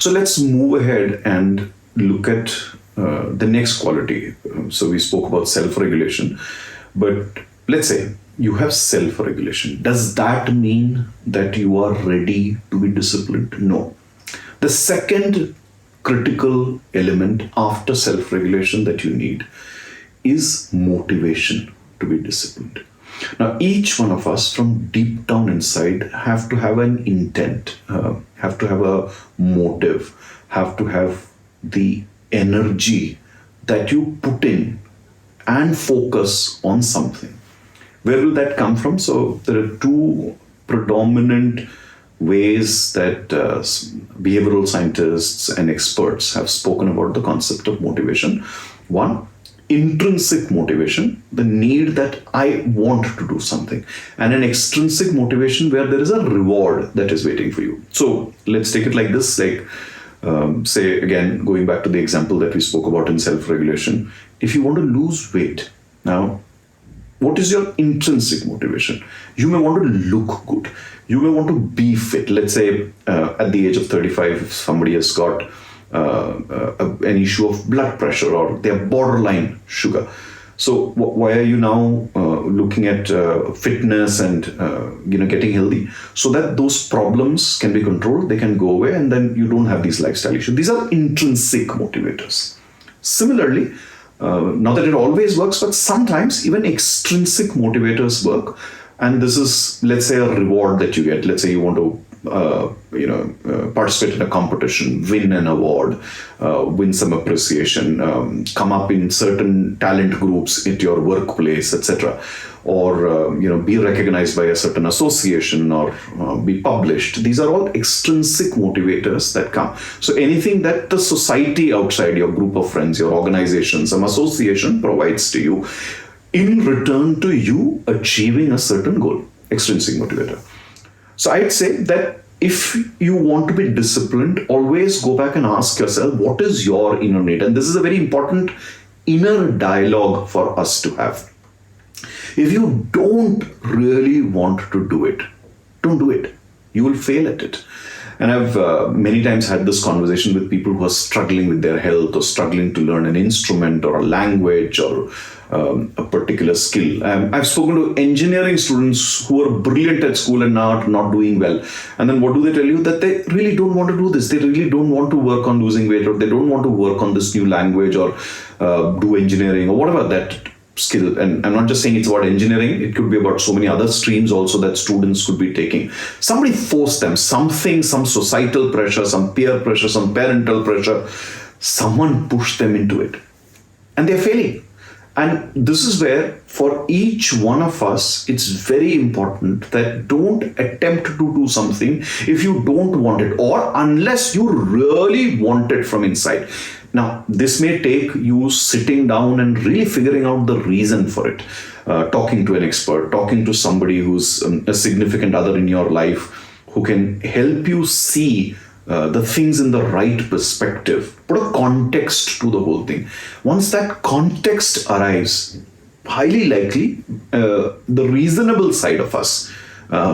So let's move ahead and look at the next quality. So we spoke about self-regulation, but let's say you have self-regulation. Does that mean that you are ready to be disciplined? No. The second critical element after self-regulation that you need is motivation to be disciplined. Now, each one of us from deep down inside have to have an intent, have to have a motive, have to have the energy that you put in and focus on something. Where will that come from? So there are two predominant ways that behavioral scientists and experts have spoken about the concept of motivation. One, intrinsic motivation, the need that I want to do something, and an extrinsic motivation where there is a reward that is waiting for you. So let's take it like this, say again, going back to the example that we spoke about in self-regulation, if you want to lose weight, now what is your intrinsic motivation? You may want to look good. You may want to be fit. Let's say at the age of 35, if somebody has got an issue of blood pressure or they're borderline sugar. So why are you now looking at fitness and getting healthy? So that those problems can be controlled, they can go away, and then you don't have these lifestyle issues. These are intrinsic motivators. Similarly, not that it always works, but sometimes even extrinsic motivators work. And this is, let's say, a reward that you get. Let's say you want to participate in a competition, win an award, win some appreciation, come up in certain talent groups at your workplace, etc., or be recognized by a certain association or be published. These are all extrinsic motivators that come. So anything that the society outside, your group of friends, your organization, some association provides to you in return to you achieving a certain goal, extrinsic motivator. So I'd say that if you want to be disciplined, always go back and ask yourself, what is your inner need? And this is a very important inner dialogue for us to have. If you don't really want to do it, don't do it. You will fail at it. And I've many times had this conversation with people who are struggling with their health or struggling to learn an instrument or a language or a particular skill. I've spoken to engineering students who are brilliant at school and now not doing well. And then what do they tell you? That they really don't want to do this. They really don't want to work on losing weight, or they don't want to work on this new language or do engineering or whatever that skill. And I'm not just saying it's about engineering. It could be about so many other streams also that students could be taking. Somebody forced them, something, some societal pressure, some peer pressure, some parental pressure. Someone pushed them into it. And they're failing. And this is where, for each one of us, it's very important that don't attempt to do something if you don't want it, or unless you really want it from inside. Now, this may take you sitting down and really figuring out the reason for it, talking to an expert, talking to somebody who's a significant other in your life who can help you see the things in the right perspective, put a context to the whole thing. Once that context arrives, highly likely the reasonable side of us,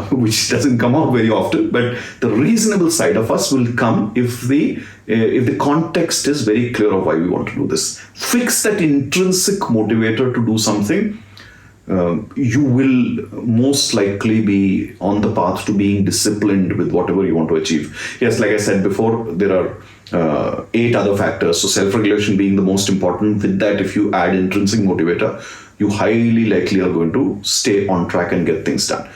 which doesn't come out very often, but the reasonable side of us will come if the context is very clear of why we want to do this. Fix that intrinsic motivator to do something. You will most likely be on the path to being disciplined with whatever you want to achieve. Yes, like I said before, there are 8 other factors. So self-regulation being the most important. With that, if you add intrinsic motivator, you highly likely are going to stay on track and get things done.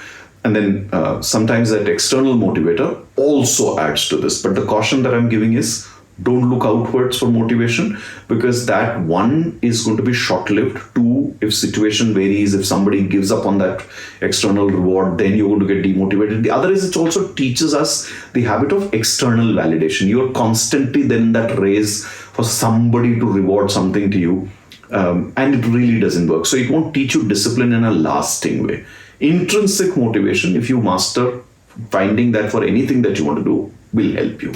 And then sometimes that external motivator also adds to this. But the caution that I'm giving is, don't look outwards for motivation, because that one is going to be short-lived. 2, if situation varies, if somebody gives up on that external reward, then you're going to get demotivated. The other is, it also teaches us the habit of external validation. You're constantly then in that race for somebody to reward something to you, and it really doesn't work. So it won't teach you discipline in a lasting way. Intrinsic motivation, if you master finding that for anything that you want to do, will help you.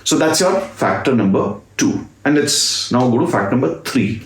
So that's your factor number 2. And let's now go to fact number 3.